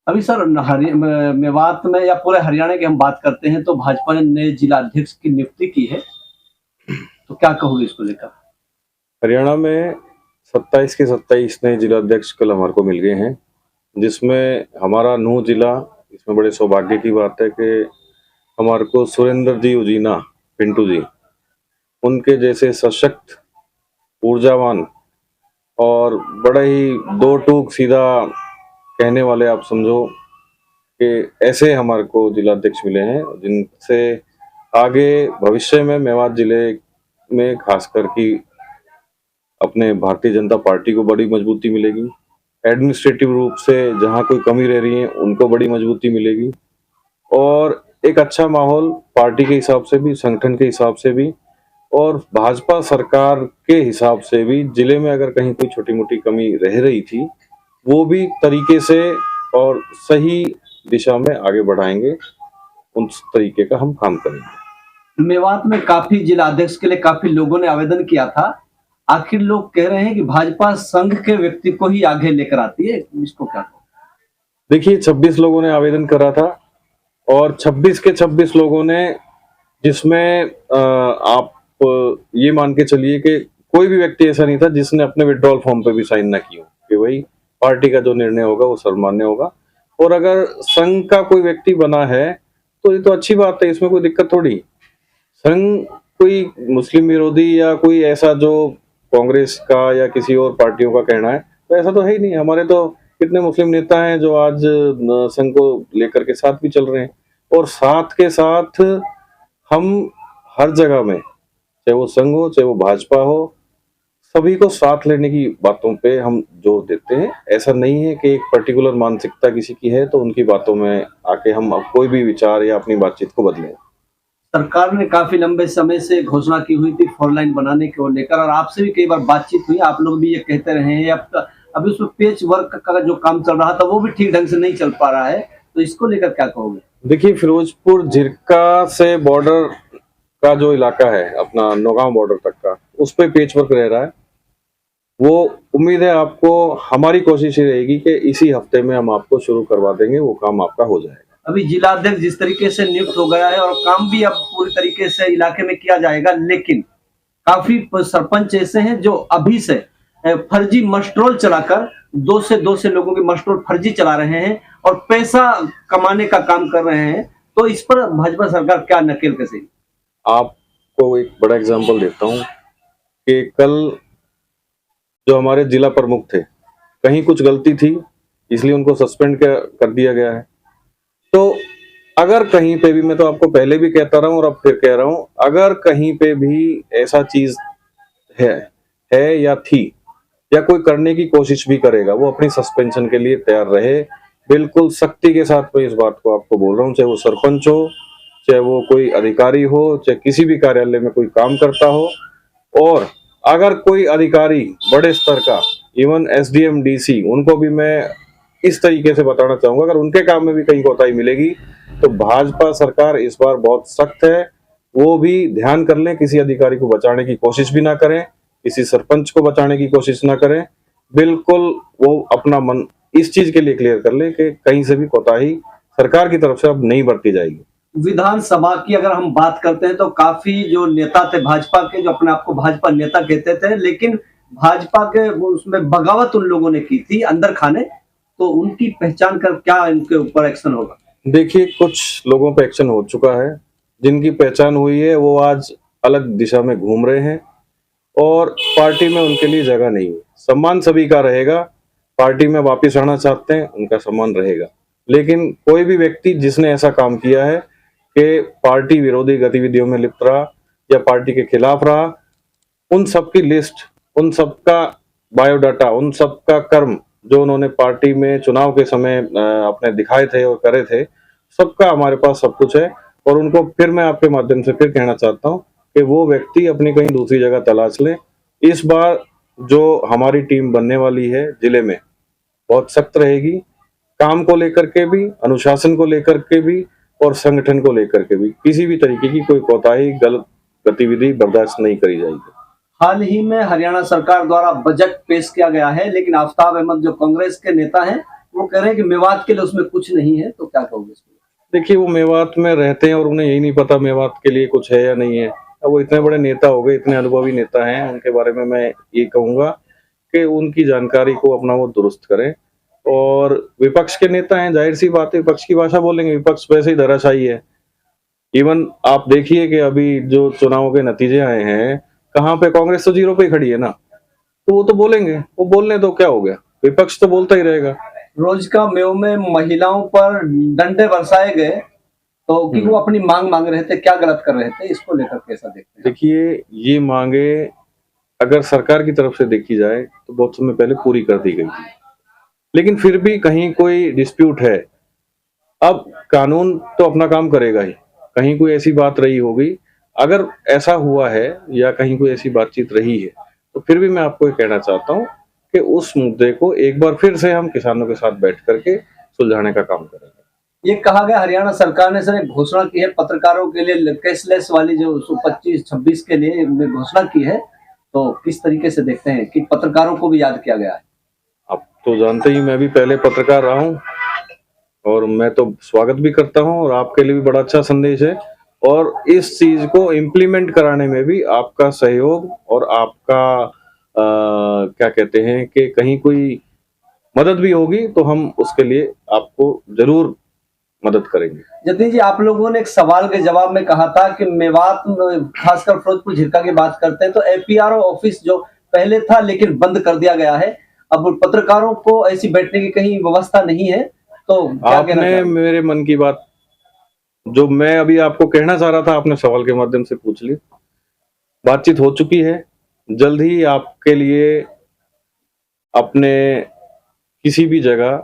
अभी सर मेवात में या पूरे हरियाणा की हम बात करते हैं तो भाजपा ने नए जिला अध्यक्ष की नियुक्ति की है, तो क्या कहोगे इसको लेकर? हरियाणा में 27 के 27 नए जिला अध्यक्ष कल हमारे को मिल गए हैं, जिसमें हमारा नूंह जिला, इसमें बड़े सौभाग्य की बात है कि हमारे को सुरेंद्र जी उजीना पिंटू जी, उनके जैसे सशक्त, ऊर्जावान और बड़ा ही दो टूक सीधा कहने वाले, आप समझो कि ऐसे हमारे को जिला अध्यक्ष मिले हैं जिनसे आगे भविष्य में मेवात जिले में खासकर की अपने भारतीय जनता पार्टी को बड़ी मजबूती मिलेगी। एडमिनिस्ट्रेटिव रूप से जहां कोई कमी रह रही है उनको बड़ी मजबूती मिलेगी और एक अच्छा माहौल पार्टी के हिसाब से भी, संगठन के हिसाब से भी और भाजपा सरकार के हिसाब से भी जिले में अगर कहीं कोई छोटी मोटी कमी रह रही थी वो भी तरीके से और सही दिशा में आगे बढ़ाएंगे। उस तरीके का हम काम करेंगे। मेवात में काफी जिला अध्यक्ष के लिए काफी लोगों ने आवेदन किया था। आखिर लोग कह रहे हैं कि भाजपा संघ के व्यक्ति को ही आगे लेकर आती है, इसको क्या कहो? देखिए, 26 लोगों ने आवेदन करा था और 26 के 26 लोगों ने, जिसमें आप ये मान के चलिए कि कोई भी व्यक्ति ऐसा नहीं था जिसने अपने विड्रॉल फॉर्म पे भी साइन ना किया कि भाई पार्टी का जो निर्णय होगा वो सर्वमान्य होगा। और अगर संघ का कोई व्यक्ति बना है तो ये तो अच्छी बात है, इसमें कोई दिक्कत थोड़ी। संघ कोई मुस्लिम विरोधी या कोई ऐसा जो कांग्रेस का या किसी और पार्टियों का कहना है, तो ऐसा तो है ही नहीं। हमारे तो कितने मुस्लिम नेता हैं जो आज संघ को लेकर के साथ भी चल रहे हैं और साथ के साथ हम हर जगह में, चाहे वो संघ हो चाहे वो भाजपा हो, सभी को साथ लेने की बातों पे हम जोर देते हैं। ऐसा नहीं है कि एक पर्टिकुलर मानसिकता किसी की है तो उनकी बातों में आके हम अब कोई भी विचार या अपनी बातचीत को बदलें। सरकार ने काफी लंबे समय से घोषणा की हुई थी 4 लाइन बनाने को लेकर और आपसे भी कई बार बातचीत हुई, आप लोग भी ये कहते रहे हैं। अब अभी उसमें पेच वर्क का जो काम चल रहा था वो भी ठीक ढंग से नहीं चल पा रहा है, तो इसको लेकर क्या कहोगे? देखिए, फिरोजपुर झिरका से बॉर्डर का जो इलाका है अपना नौगांव बॉर्डर तक का, उस पे पेच वर्क रह रहा है। वो उम्मीद है आपको, हमारी कोशिश ये रहेगी कि इसी हफ्ते में हम आपको शुरू करवा देंगे, वो काम आपका हो जाएगा। अभी जिला अध्यक्ष जिस तरीके से नियुक्त हो गया है और काम भी अब पूरी तरीके से इलाके में किया जाएगा, लेकिन काफी सरपंच ऐसे हैं जो अभी से फर्जी मस्ट्रोल चलाकर 2 से लोगों की मस्ट्रोल फर्जी चला रहे हैं और पैसा कमाने का काम कर रहे हैं, तो इस पर भाजपा सरकार क्या नकेल कसेगी? आपको एक बड़ा एग्जांपल देता हूँ कि कल जो हमारे जिला प्रमुख थे, कहीं कुछ गलती थी इसलिए उनको सस्पेंड कर दिया गया है। तो अगर कहीं पे भी, मैं तो आपको पहले भी कहता रहा हूं और अब फिर कह रहा हूं, अगर कहीं पे भी ऐसा चीज है या थी या कोई करने की कोशिश भी करेगा, वो अपनी सस्पेंशन के लिए तैयार रहे। बिल्कुल सख्ती के साथ मैं इस बात को आपको बोल रहा हूँ, चाहे वो सरपंच हो, चाहे वो कोई अधिकारी हो, चाहे किसी भी कार्यालय में कोई काम करता हो। और अगर कोई अधिकारी बड़े स्तर का, इवन एसडीएम डीसी, उनको भी मैं इस तरीके से बताना चाहूंगा, अगर उनके काम में भी कहीं कोताही मिलेगी तो भाजपा सरकार इस बार बहुत सख्त है। वो भी ध्यान कर लें, किसी अधिकारी को बचाने की कोशिश भी ना करें, किसी सरपंच को बचाने की कोशिश ना करें। बिल्कुल वो अपना मन इस चीज के लिए क्लियर कर लें कि कहीं से भी कोताही सरकार की तरफ से अब नहीं बरती जाएगी। विधानसभा की अगर हम बात करते हैं तो काफी जो नेता थे भाजपा के, जो अपने आप को भाजपा नेता कहते थे, लेकिन भाजपा के उसमें बगावत उन लोगों ने की थी अंदर खाने, तो उनकी पहचान कर क्या इनके ऊपर एक्शन होगा? देखिए, कुछ लोगों पे एक्शन हो चुका है, जिनकी पहचान हुई है वो आज अलग दिशा में घूम रहे हैं और पार्टी में उनके लिए जगह नहीं है। सम्मान सभी का रहेगा, पार्टी में वापस आना चाहते हैं उनका सम्मान रहेगा, लेकिन कोई भी व्यक्ति जिसने ऐसा काम किया है कि पार्टी विरोधी गतिविधियों में लिप्त रहा या पार्टी के खिलाफ रहा, उन सबकी लिस्ट, उन सबका बायोडाटा, उन सबका कर्म जो उन्होंने पार्टी में चुनाव के समय अपने दिखाए थे और करे थे, सबका हमारे पास सब कुछ है। और उनको फिर मैं आपके माध्यम से फिर कहना चाहता हूं कि वो व्यक्ति अपनी कहीं दूसरी जगह तलाश लें। इस बार जो हमारी टीम बनने वाली है जिले में बहुत सख्त रहेगी, काम को लेकर के भी, अनुशासन को लेकर के भी और संगठन को लेकर के भी। किसी भी तरीके की कोई कोताही, गलत गतिविधि बर्दाश्त नहीं करी जाएगी। हाल ही में हरियाणा सरकार द्वारा बजट पेश किया गया है, लेकिन आफ्ताब अहमद जो कांग्रेस के नेता हैं वो कह रहे हैं कि मेवात के लिए उसमें कुछ नहीं है, तो क्या कहोगे इसमें? देखिए, वो मेवात में रहते हैं और उन्हें यही नहीं पता मेवात के लिए कुछ है या नहीं है। अब वो इतने बड़े नेता हो गए, इतने अनुभवी नेता हैं, उनके बारे में मैं ये कहूंगा कि उनकी जानकारी को अपना वो दुरुस्त करें। और विपक्ष के नेता हैं, जाहिर सी बात है विपक्ष की भाषा बोलेंगे, विपक्ष वैसे ही धराशायी है। इवन आप देखिए कि अभी जो चुनाव के नतीजे आए हैं, कहाँ पे कांग्रेस तो जीरो पे ही खड़ी है ना, तो वो तो बोलेंगे, वो बोलने दो, क्या हो गया, विपक्ष तो बोलता ही रहेगा। रोजका मेव में महिलाओं पर डंडे बरसाए गए, तो कि वो अपनी मांग मांग रहे थे, क्या गलत कर रहे थे, इसको लेकर कैसा देखते हैं? देखिए, ये मांगे अगर सरकार की तरफ से देखी जाए तो बहुत समय पहले पूरी कर दी गई थी, लेकिन फिर भी कहीं कोई डिस्प्यूट है। अब कानून तो अपना काम करेगा ही, कहीं कोई ऐसी बात रही होगी, अगर ऐसा हुआ है या कहीं कोई ऐसी बातचीत रही है, तो फिर भी मैं आपको ये कहना चाहता हूँ कि उस मुद्दे को एक बार फिर से हम किसानों के साथ बैठ करके सुलझाने का काम करेंगे। ये कहा गया हरियाणा सरकार ने सर एक घोषणा की है पत्रकारों के लिए कैशलेस वाली जो 25-26 के लिए घोषणा की है, तो किस तरीके से देखते हैं कि पत्रकारों को भी याद किया गया है? आप तो जानते ही, मैं भी पहले पत्रकार रहा हूँ और मैं तो स्वागत भी करता हूँ और आपके लिए भी बड़ा अच्छा संदेश है। और इस चीज को इम्प्लीमेंट कराने में भी आपका सहयोग और आपका क्या कहते हैं कि कहीं कोई मदद भी होगी तो हम उसके लिए आपको जरूर मदद करेंगे। जतिन जी, आप लोगों ने एक सवाल के जवाब में कहा था कि मेवात में खासकर फिरोजपुर झिरका की बात करते हैं तो एपीआरओ ऑफिस जो पहले था लेकिन बंद कर दिया गया है, अब पत्रकारों को ऐसी बैठने की कहीं व्यवस्था नहीं है, तो क्या कहना आपने चाहेंगे? मेरे मन की बात जो मैं अभी आपको कहना चाह रहा था, आपने सवाल के माध्यम से पूछ ली। बातचीत हो चुकी है, जल्द ही आपके लिए अपने किसी भी जगह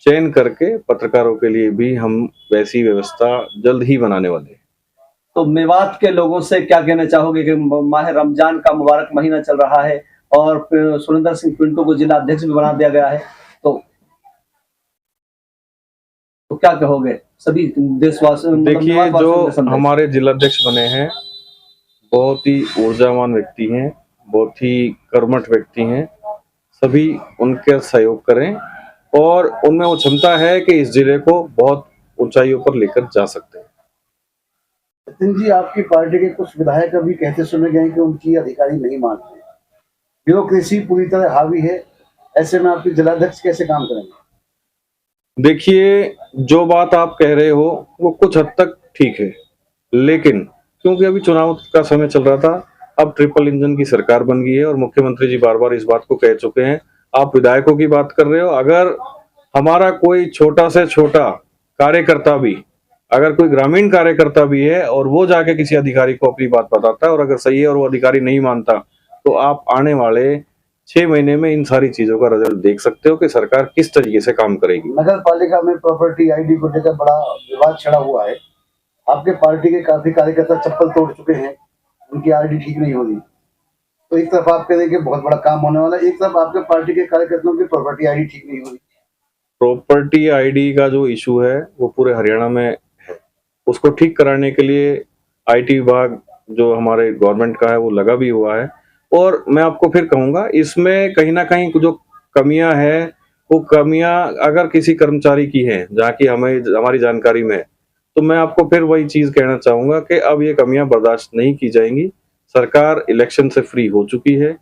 चयन करके पत्रकारों के लिए भी हम वैसी व्यवस्था जल्द ही बनाने वाले हैं। तो मेवात के लोगों से क्या कहना चाहोगे कि माह रमजान का मुबारक महीना चल रहा है और फिर सुरेंद्र सिंह पिंटू को जिला अध्यक्ष भी बना दिया गया है, तो क्या कहोगे सभी देशवासियों? देखिए, जो हमारे जिलाध्यक्ष बने हैं बहुत ही ऊर्जावान व्यक्ति हैं, बहुत ही कर्मठ व्यक्ति हैं, सभी उनके सहयोग करें और उनमें वो क्षमता है कि इस जिले को बहुत ऊंचाइयों पर लेकर जा सकते हैं। सचिन जी, आपकी पार्टी के कुछ विधायक अभी कहते सुने गए कि उनकी अधिकारी नहीं मानते, ब्यूरोक्रेसी पूरी तरह हावी है, ऐसे में आपके जिलाध्यक्ष कैसे काम करेंगे? देखिए, जो बात आप कह रहे हो वो कुछ हद तक ठीक है, लेकिन क्योंकि अभी चुनाव का समय चल रहा था, अब ट्रिपल इंजन की सरकार बन गई है और मुख्यमंत्री जी बार बार इस बात को कह चुके हैं। आप विधायकों की बात कर रहे हो, अगर हमारा कोई छोटा से छोटा कार्यकर्ता भी, अगर कोई ग्रामीण कार्यकर्ता भी है और वो जाके किसी अधिकारी को अपनी बात बताता है और अगर सही है और वो अधिकारी नहीं मानता, तो आप आने वाले 6 महीने में इन सारी चीजों का रिजल्ट देख सकते हो कि सरकार किस तरीके से काम करेगी। नगर पालिका में प्रॉपर्टी आईडी को लेकर बड़ा विवाद छिड़ा हुआ है, आपके पार्टी के काफी कार्यकर्ता चप्पल तोड़ चुके हैं, उनकी आईडी ठीक नहीं हो रही, तो एक तरफ आप कह रहे हैं कि बहुत बड़ा काम होने वाला है, एक तरफ आपके पार्टी के कार्यकर्ताओं की प्रॉपर्टी आईडी ठीक नहीं हो रही। प्रॉपर्टी आईडी का जो इशू है वो पूरे हरियाणा में है, उसको ठीक कराने के लिए आईटी विभाग जो हमारे गवर्नमेंट का है वो लगा भी हुआ है। और मैं आपको फिर कहूंगा, इसमें कहीं ना कहीं जो कमियां है, वो कमियां अगर किसी कर्मचारी की है जहाँ की हमें हमारी जानकारी में है, तो मैं आपको फिर वही चीज कहना चाहूंगा कि अब ये कमियां बर्दाश्त नहीं की जाएंगी। सरकार इलेक्शन से फ्री हो चुकी है,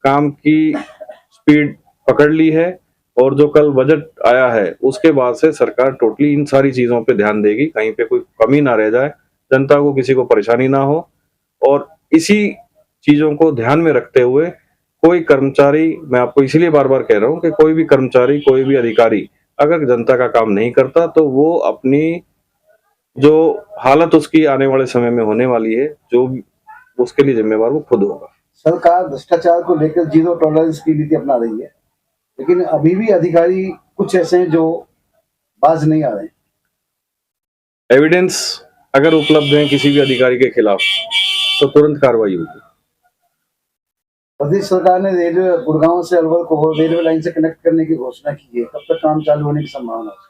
काम की स्पीड पकड़ ली है और जो कल बजट आया है उसके बाद से सरकार टोटली इन सारी चीजों पे ध्यान देगी, कहीं पे कोई कमी ना रह जाए, जनता को किसी को परेशानी ना हो। और इसी चीजों को ध्यान में रखते हुए कोई कर्मचारी, मैं आपको इसीलिए बार बार कह रहा हूँ कि कोई भी कर्मचारी, कोई भी अधिकारी अगर जनता का काम नहीं करता तो वो अपनी जो हालत उसकी आने वाले समय में होने वाली है, जो उसके लिए जिम्मेवार वो खुद होगा। सरकार भ्रष्टाचार को लेकर जीरो टॉलरेंस की नीति अपना रही है, लेकिन अभी भी अधिकारी कुछ ऐसे हैं जो बाज नहीं आ रहे हैं। एविडेंस अगर उपलब्ध है किसी भी अधिकारी के खिलाफ तो तुरंत कार्रवाई होगी। प्रदेश सरकार ने रेलवे गुड़गांव से अलवर को रेलवे लाइन से कनेक्ट करने की घोषणा की है, कब तक काम चालू होने की संभावना है?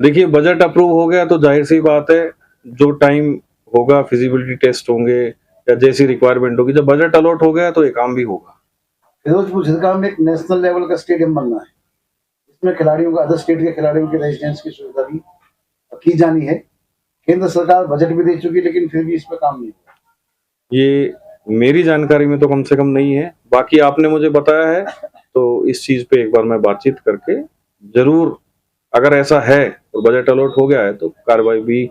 देखिए, बजट अप्रूव हो गया तो जाहिर सी बात है, जो टाइम होगा फिजिबिलिटी टेस्ट होंगे या जैसी रिक्वायरमेंट होगी, जब बजट अलॉट हो गया तो ये काम भी होगा। फिरोजपुर झिरका में एक नेशनल लेवल का स्टेडियम बनना है, इसमें खिलाड़ियों का, अदर स्टेट के खिलाड़ियों के रेजिडेंस की सुविधा भी की जानी है। केंद्र सरकार बजट भी दे चुकी है, लेकिन फिर भी इस पर काम नहीं हुआ। ये मेरी जानकारी में तो कम से कम नहीं है, बाकी आपने मुझे बताया है तो इस चीज पे एक बार मैं बातचीत करके जरूर, अगर ऐसा है और बजट अलॉट हो गया है तो कार्रवाई भी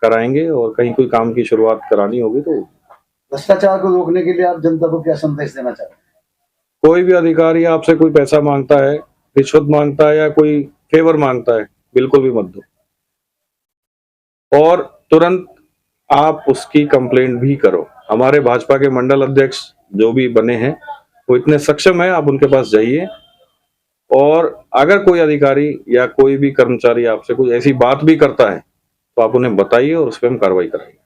कराएंगे, और कहीं कोई काम की शुरुआत करानी होगी तो। भ्रष्टाचार को रोकने के लिए आप जनता को क्या संदेश देना चाहते हैं? कोई भी अधिकारी आपसे कोई पैसा मांगता है, रिश्वत मांगता है या कोई फेवर मांगता है, बिल्कुल भी मत दो, और तुरंत आप उसकी कंप्लेंट भी करो। हमारे भाजपा के मंडल अध्यक्ष जो भी बने हैं वो इतने सक्षम है, आप उनके पास जाइए, और अगर कोई अधिकारी या कोई भी कर्मचारी आपसे कोई ऐसी बात भी करता है तो आप उन्हें बताइए और उस पर हम कार्रवाई कराएंगे।